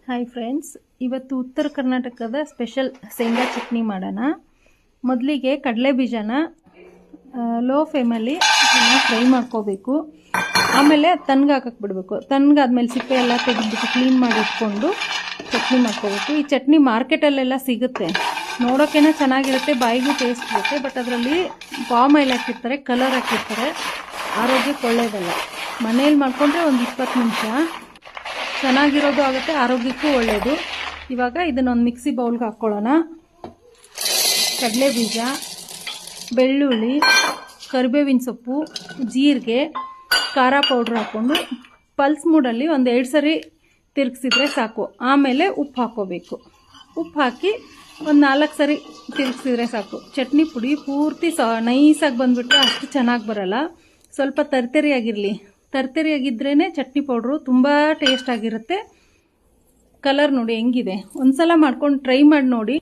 Hi friends, ಇವತ್ತು ಉತ್ತರ ಕರ್ನಾಟಕದ ಸ್ಪೆಷಲ್ ಶೇಂಗಾ ಚಟ್ನಿ ಮಾಡೋಣ. ಮೊದಲಿಗೆ ಕಡಲೆ ಬೀಜನ ಲೋ ಫ್ಲೇಮಲ್ಲಿ ಫ್ರೈ ಮಾಡ್ಕೋಬೇಕು. ಆಮೇಲೆ ತಣ್ಣಗೆ ಹಾಕಕ್ಕೆ ಬಿಡಬೇಕು. ತಣ್ಣಗಾದ್ಮೇಲೆ ಸಿಪ್ಪೆ ಎಲ್ಲ ತೆಗೆದುಬಿಟ್ಟು ಕ್ಲೀನ್ ಮಾಡಿ ಇಟ್ಕೊಂಡು ಚಟ್ನಿ ಮಾಡ್ಕೋಬೇಕು. ಈ ಚಟ್ನಿ ಮಾರ್ಕೆಟಲ್ಲೆಲ್ಲ ಸಿಗುತ್ತೆ, ನೋಡೋಕ್ಕೇನೋ ಚೆನ್ನಾಗಿರುತ್ತೆ, ಬಾಯಿಗೂ ಟೇಸ್ಟ್ ಇರುತ್ತೆ. ಬಟ್ ಅದರಲ್ಲಿ ಪಾಮ್ ಆಯಿಲ್ ಹಾಕಿರ್ತಾರೆ, ಕಲರ್ ಹಾಕಿರ್ತಾರೆ, ಆರೋಗ್ಯಕ್ಕೆ ಒಳ್ಳೆಯದಲ್ಲ. ಮನೇಲಿ ಮಾಡ್ಕೊಂಡ್ರೆ ಒಂದು 20 ನಿಮಿಷ ಚೆನ್ನಾಗಿರೋದು ಆಗುತ್ತೆ, ಆರೋಗ್ಯಕ್ಕೂ ಒಳ್ಳೆಯದು. ಇವಾಗ ಇದನ್ನೊಂದು ಮಿಕ್ಸಿ ಬೌಲ್ಗೆ ಹಾಕ್ಕೊಳ್ಳೋಣ. ಕಡಲೆ ಬೀಜ, ಬೆಳ್ಳುಳ್ಳಿ, ಕರಿಬೇವಿನ ಸೊಪ್ಪು, ಜೀರಿಗೆ, ಖಾರ ಪೌಡ್ರ್ ಹಾಕ್ಕೊಂಡು ಪಲ್ಸ್ ಮೂಡಲ್ಲಿ ಒಂದು 2 ಸರಿ ತಿರುಗಿಸಿದ್ರೆ ಸಾಕು. ಆಮೇಲೆ ಉಪ್ಪು ಹಾಕ್ಕೋಬೇಕು. ಉಪ್ಪು ಹಾಕಿ ಒಂದು 4 ಸರಿ ತಿರುಗಿಸಿದ್ರೆ ಸಾಕು. ಚಟ್ನಿ ಪುಡಿ ಪೂರ್ತಿ ನೈಸಾಗಿ ಬಂದುಬಿಟ್ರೆ ಅಷ್ಟು ಚೆನ್ನಾಗಿ ಬರಲ್ಲ. ಸ್ವಲ್ಪ ತರಿತರಿಯಾಗಿರಲಿ. ತರಿತರಿಯಾಗಿದ್ರೇ ಚಟ್ನಿ ಪೌಡ್ರು ತುಂಬ ಟೇಸ್ಟ್ ಆಗಿರುತ್ತೆ. ಕಲರ್ ನೋಡಿ ಹೆಂಗಿದೆ. ಒಂದ್ಸಲ ಮಾಡ್ಕೊಂಡು ಟ್ರೈ ಮಾಡಿ ನೋಡಿ.